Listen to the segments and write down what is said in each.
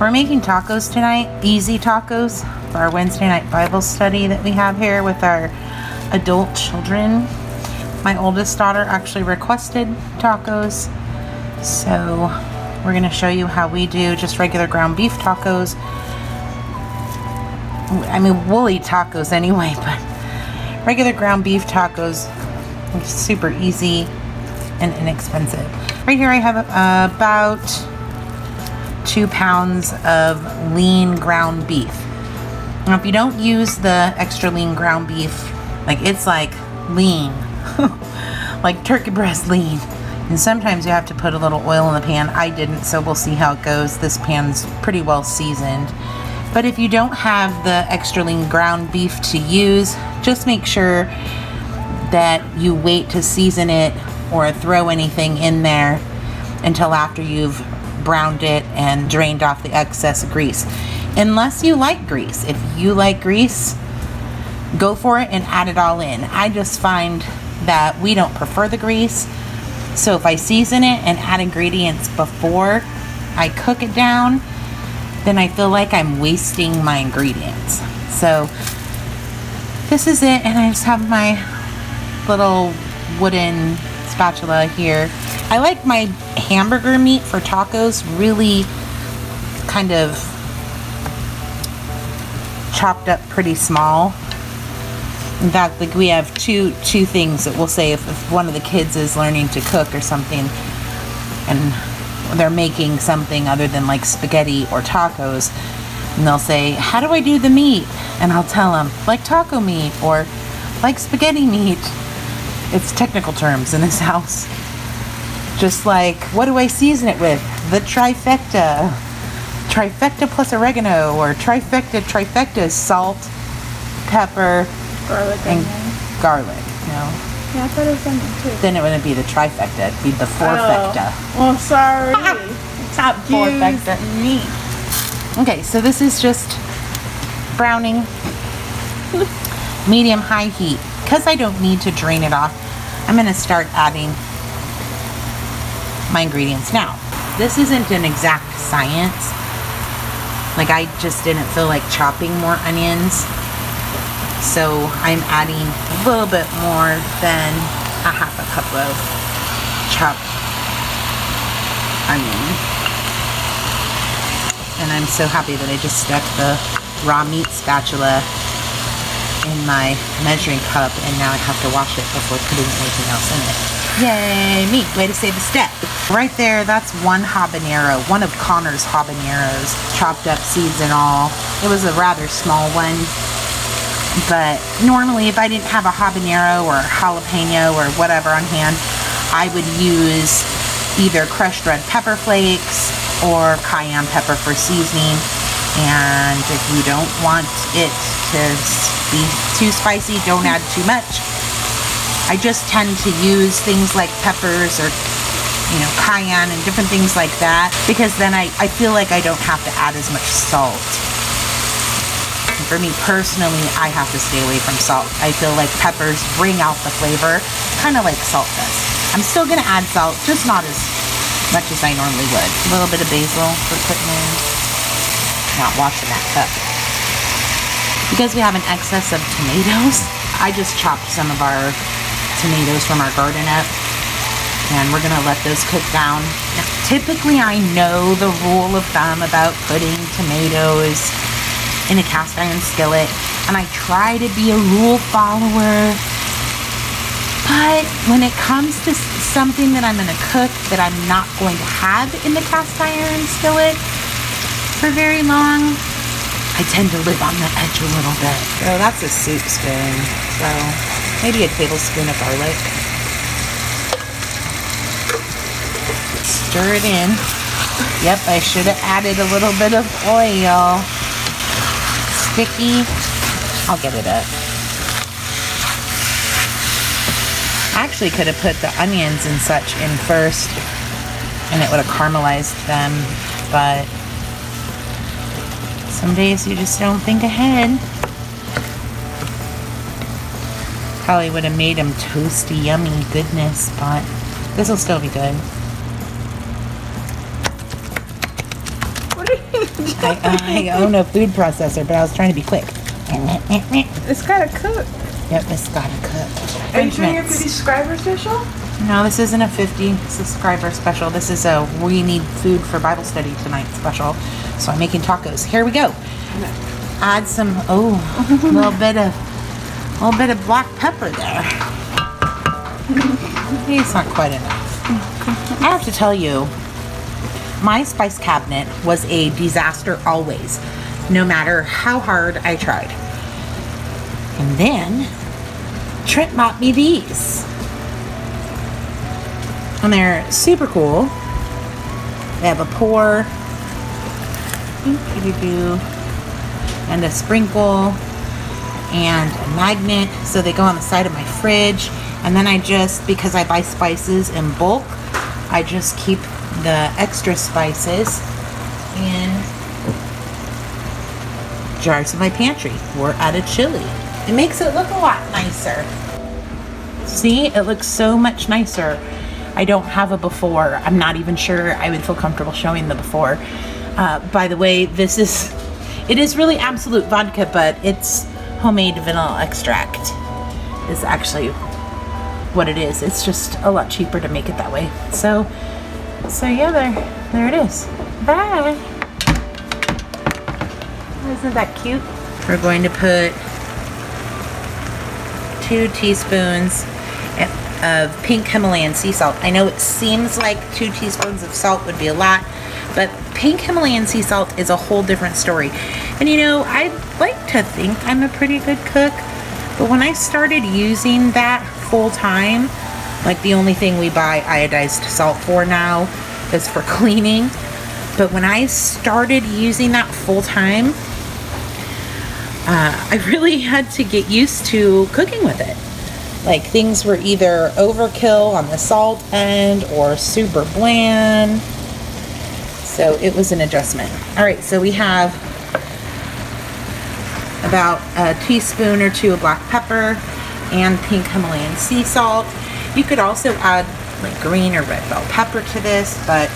We're making tacos tonight, easy tacos, for our Wednesday night Bible study that we have here with our adult children. My oldest daughter actually requested tacos, so we're going to show you how we do just regular ground beef tacos. I mean, we'll eat tacos anyway, but regular ground beef tacos, super easy and inexpensive. Right here I have about 2 pounds of lean ground beef. Now, if you don't use the extra lean ground beef, like it's like lean, like turkey breast lean. And sometimes you have to put a little oil in the pan. I didn't, so we'll see how it goes. This pan's pretty well seasoned. But if you don't have the extra lean ground beef to use, just make sure that you wait to season it or throw anything in there until after you've browned it and drained off the excess grease. Unless you like grease. If you like grease, go for it and add it all in. I just find that we don't prefer the grease. So if I season it and add ingredients before I cook it down, then I feel like I'm wasting my ingredients. So this is it, and I just have my little wooden spatula here. I like my hamburger meat for tacos really kind of chopped up pretty small. In fact, like we have two things that we'll say if one of the kids is learning to cook or something and they're making something other than like spaghetti or tacos, and they'll say, how do I do the meat? And I'll tell them, like taco meat or like spaghetti meat. It's technical terms in this house. Just like, what do I season it with? The trifecta. Trifecta plus oregano, or trifecta is salt, pepper, garlic, and garlic. No. Yeah, I thought it was onion too. Then it wouldn't be the trifecta, it'd be the fourfecta. Oh, sorry. Top fourfecta. Meat. Okay, so this is just browning, medium high heat. Because I don't need to drain it off, I'm going to start adding my ingredients now. This isn't an exact science. Like, I just didn't feel like chopping more onions. So I'm adding a little bit more than a half a cup of chopped onion. And I'm so happy that I just stuck the raw meat spatula in my measuring cup, and now I have to wash it before putting anything else in it. Yay, me, way to save a step. Right there, that's one habanero, one of Connor's habaneros, chopped up seeds and all. It was a rather small one, but normally if I didn't have a habanero or jalapeno or whatever on hand, I would use either crushed red pepper flakes or cayenne pepper for seasoning. And if you don't want it to be too spicy, don't add too much. I just tend to use things like peppers or, cayenne and different things like that, because then I feel like I don't have to add as much salt. And for me personally, I have to stay away from salt. I feel like peppers bring out the flavor, kind of like salt does. I'm still going to add salt, just not as much as I normally would. A little bit of basil for putting in. Not washing that cup. Because we have an excess of tomatoes, I just chopped some of our tomatoes from our garden up, and we're gonna let those cook down. Now, typically I know the rule of thumb about putting tomatoes in a cast iron skillet, and I try to be a rule follower, but when it comes to something that I'm gonna cook that I'm not going to have in the cast iron skillet for very long, I tend to live on the edge a little bit. So that's a soup spoon. So maybe a tablespoon of garlic. Stir it in. Yep, I should have added a little bit of oil. Sticky. I'll get it up. I actually could have put the onions and such in first, and it would have caramelized them, but some days you just don't think ahead. Probably would have made them toasty, yummy goodness, but this will still be good. What are you I own a food processor, but I was trying to be quick. It's gotta cook. Yep, it's gotta cook. Are you doing your 50 subscriber special? No, this isn't a 50 subscriber special. This is a we need food for Bible study tonight special. So I'm making tacos. Here we go. Add some a little bit of black pepper there. Maybe it's not quite enough. I have to tell you, my spice cabinet was a disaster always, no matter how hard I tried. And then Trent bought me these. And they're super cool. They have a pour, and a sprinkle, and a magnet, so they go on the side of my fridge. And then I just, because I buy spices in bulk, I just keep the extra spices in jars in my pantry or at a chili. It makes it look a lot nicer. See, it looks so much nicer. I don't have a before. I'm not even sure I would feel comfortable showing the before. By the way, it is really Absolute vodka, but it's homemade vanilla extract is actually what it is. It's just a lot cheaper to make it that way. So yeah, there it is. Bye. Isn't that cute? We're going to put 2 teaspoons of pink Himalayan sea salt. I know it seems like 2 teaspoons of salt would be a lot, but pink Himalayan sea salt is a whole different story. And you know, I like to think I'm a pretty good cook, but when I started using that full time, like the only thing we buy iodized salt for now is for cleaning, but when I started using that full time, I really had to get used to cooking with it. Like, things were either overkill on the salt end or super bland. So it was an adjustment. All right, so we have about a teaspoon or 2 of black pepper and pink Himalayan sea salt. You could also add like green or red bell pepper to this, but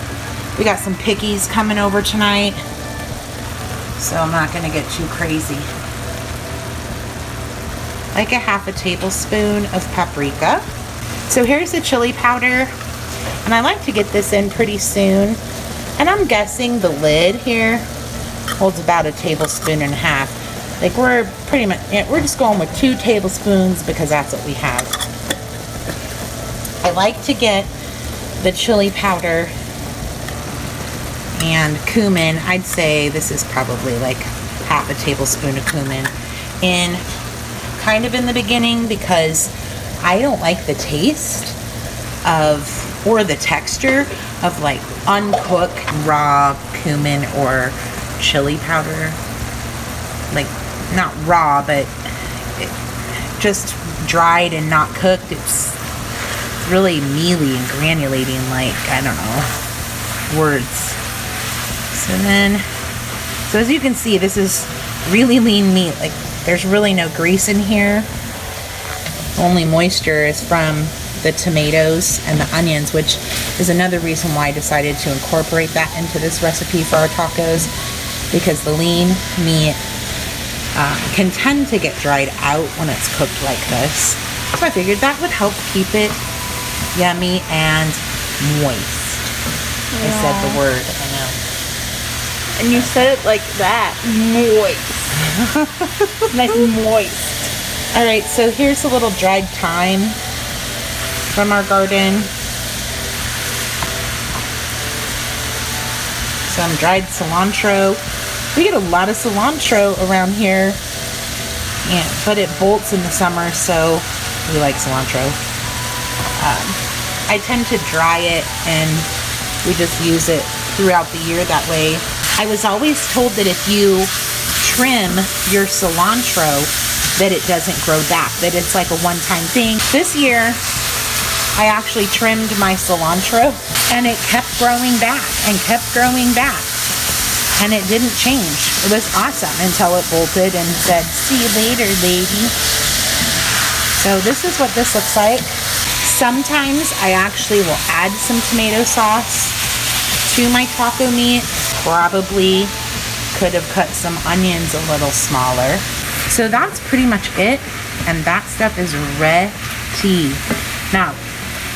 we got some pickies coming over tonight, so I'm not gonna get too crazy. Like a half a tablespoon of paprika. So here's the chili powder, and I like to get this in pretty soon. And I'm guessing the lid here holds about a tablespoon and a half. Like, we're pretty much, we're just going with 2 tablespoons because that's what we have. I like to get the chili powder and cumin. I'd say this is probably like half a tablespoon of cumin in kind of in the beginning, because I don't like the taste of, or the texture of, like uncooked raw cumin or chili powder. Like, not raw, but just dried and not cooked. It's really mealy and granulating, like, I don't know, words. So as you can see, this is really lean meat. Like, there's really no grease in here. Only moisture is from the tomatoes and the onions, which is another reason why I decided to incorporate that into this recipe for our tacos, because the lean meat can tend to get dried out when it's cooked like this. So I figured that would help keep it yummy and moist. Yeah. I said the word, I know. And you said it like that. Moist. Nice and moist. Alright, so here's a little dried thyme from our garden. Some dried cilantro. We get a lot of cilantro around here, but it bolts in the summer, so we like cilantro. I tend to dry it, and we just use it throughout the year that way. I was always told that if you trim your cilantro, that it doesn't grow back, that it's like a one-time thing. This year, I actually trimmed my cilantro, and it kept growing back and kept growing back, and it didn't change. It was awesome until it bolted and said, "See you later, lady." So this is what this looks like. Sometimes I actually will add some tomato sauce to my taco meat, probably could have cut some onions a little smaller. So that's pretty much it, and that stuff is ready. Now,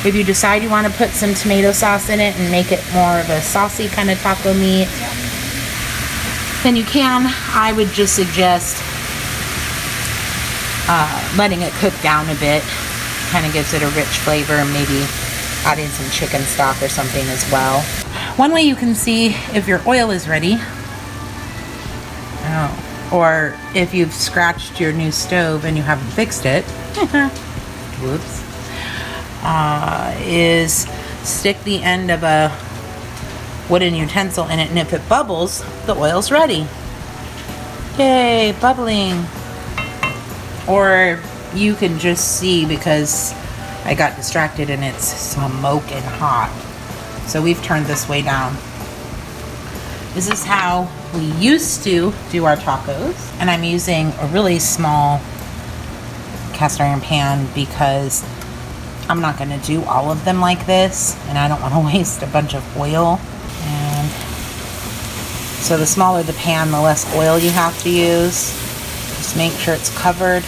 if you decide you want to put some tomato sauce in it and make it more of a saucy kind of taco meat, then you can. I would just suggest letting it cook down a bit. Kind of gives it a rich flavor, and maybe adding some chicken stock or something as well. One way you can see if your oil is ready, or if you've scratched your new stove and you haven't fixed it, whoops, is stick the end of a wooden utensil in it, and if it bubbles, the oil's ready. Yay, bubbling. Or you can just see, because I got distracted and it's smoking hot. So we've turned this way down. This is how we used to do our tacos. And I'm using a really small cast iron pan because I'm not gonna do all of them like this, and I don't wanna waste a bunch of oil. And so the smaller the pan, the less oil you have to use. Just make sure it's covered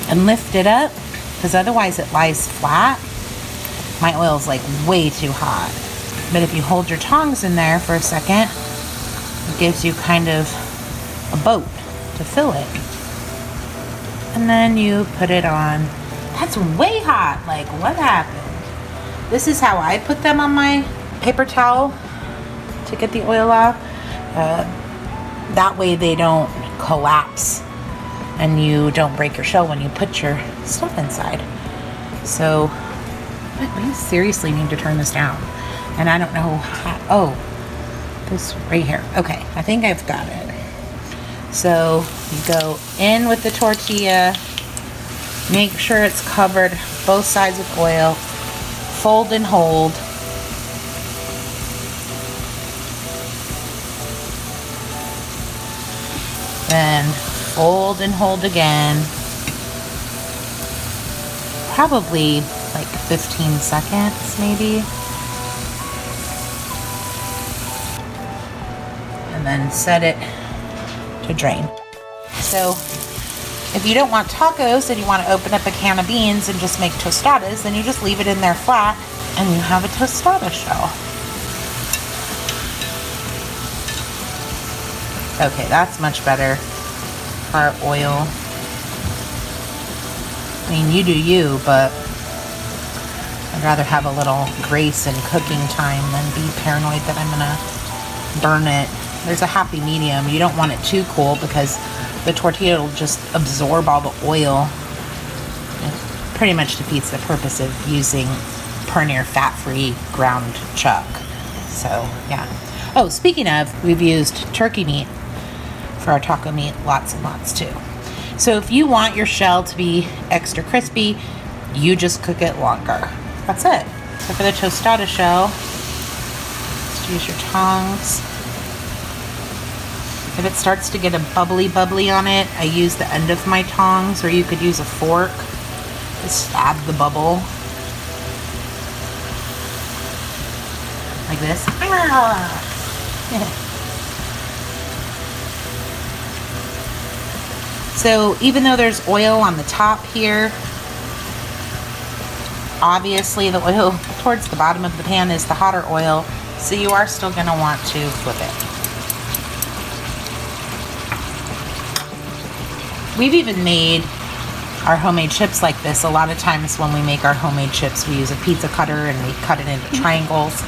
and lift it up, because otherwise it lies flat. My oil is like way too hot. But if you hold your tongs in there for a second, it gives you kind of a boat to fill it. And then you put it on. That's way hot. Like, what happened? This is how I put them on my paper towel to get the oil off. That way they don't collapse and you don't break your shell when you put your stuff inside. So, but we seriously need to turn this down. And I don't know how, oh, this right here. Okay, I think I've got it. So you go in with the tortilla, make sure it's covered both sides with oil, fold and hold. Then fold and hold again. Probably like 15 seconds maybe. And then set it to drain. So if you don't want tacos and you want to open up a can of beans and just make tostadas, then you just leave it in there flat and you have a tostada shell. Okay, that's much better. Our oil. I mean, you do you, but I'd rather have a little grace and cooking time than be paranoid that I'm gonna burn it. There's a happy medium. You don't want it too cool because the tortilla will just absorb all the oil. It pretty much defeats the purpose of using Pioneer fat-free ground chuck. So, yeah. Oh, speaking of, we've used turkey meat for our taco meat, lots and lots too. So if you want your shell to be extra crispy, you just cook it longer. That's it. So for the tostada shell, just use your tongs. If it starts to get a bubbly on it, I use the end of my tongs, or you could use a fork to stab the bubble. Like this. So even though there's oil on the top here, obviously the oil towards the bottom of the pan is the hotter oil, so you are still going to want to flip it. We've even made our homemade chips like this. A lot of times when we make our homemade chips, we use a pizza cutter and we cut it into triangles.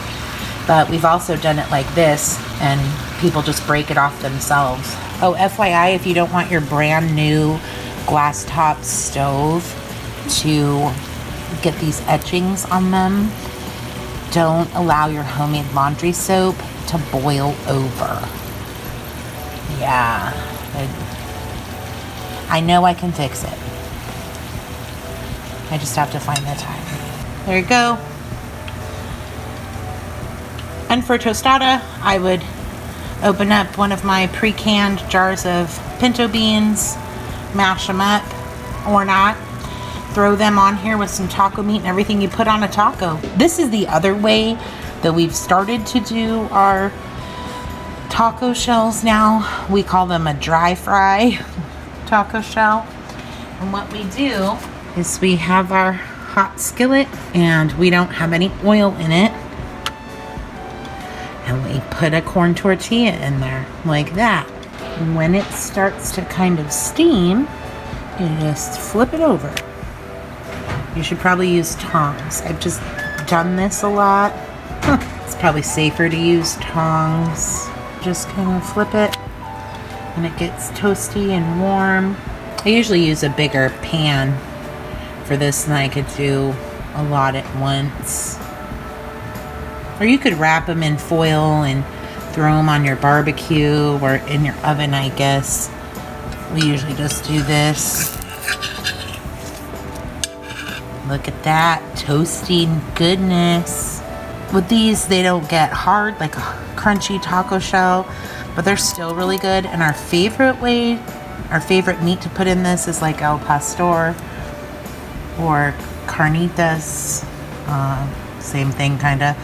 But we've also done it like this, and people just break it off themselves. Oh, FYI, if you don't want your brand new glass top stove to get these etchings on them, don't allow your homemade laundry soap to boil over. Yeah. I know I can fix it. I just have to find the time. There you go. And for tostada, I would open up one of my pre-canned jars of pinto beans, mash them up or not, throw them on here with some taco meat and everything you put on a taco. This is the other way that we've started to do our taco shells now. We call them a dry fry taco shell. And what we do is we have our hot skillet and we don't have any oil in it. And we put a corn tortilla in there like that. And when it starts to kind of steam, you just flip it over. You should probably use tongs. I've just done this a lot. It's probably safer to use tongs. Just kind of flip it and it gets toasty and warm. I usually use a bigger pan for this and I could do a lot at once. Or you could wrap them in foil and throw them on your barbecue or in your oven, I guess. We usually just do this. Look at that toasty goodness. With these, they don't get hard like a crunchy taco shell, but they're still really good. And our favorite meat to put in this is like el pastor or carnitas. Same thing, kind of.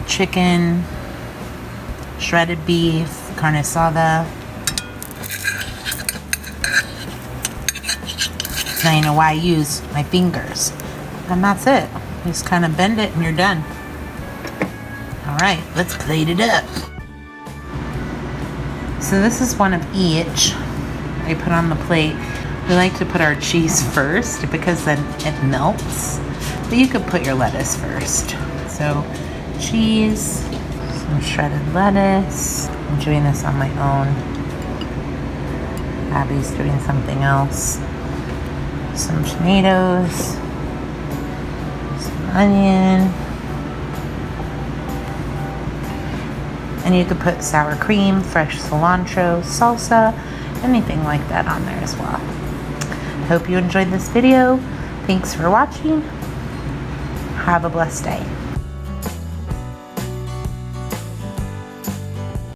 Chicken, shredded beef, carne asada. Now you know why I use my fingers. And that's it. Just kind of bend it and you're done. Alright, let's plate it up. So this is one of each I put on the plate. We like to put our cheese first because then it melts. But you could put your lettuce first. So cheese, some shredded lettuce. I'm doing this on my own. Abby's doing something else. Some tomatoes, some onion, and you could put sour cream, fresh cilantro, salsa, anything like that on there as well. Hope you enjoyed this video. Thanks for watching. Have a blessed day.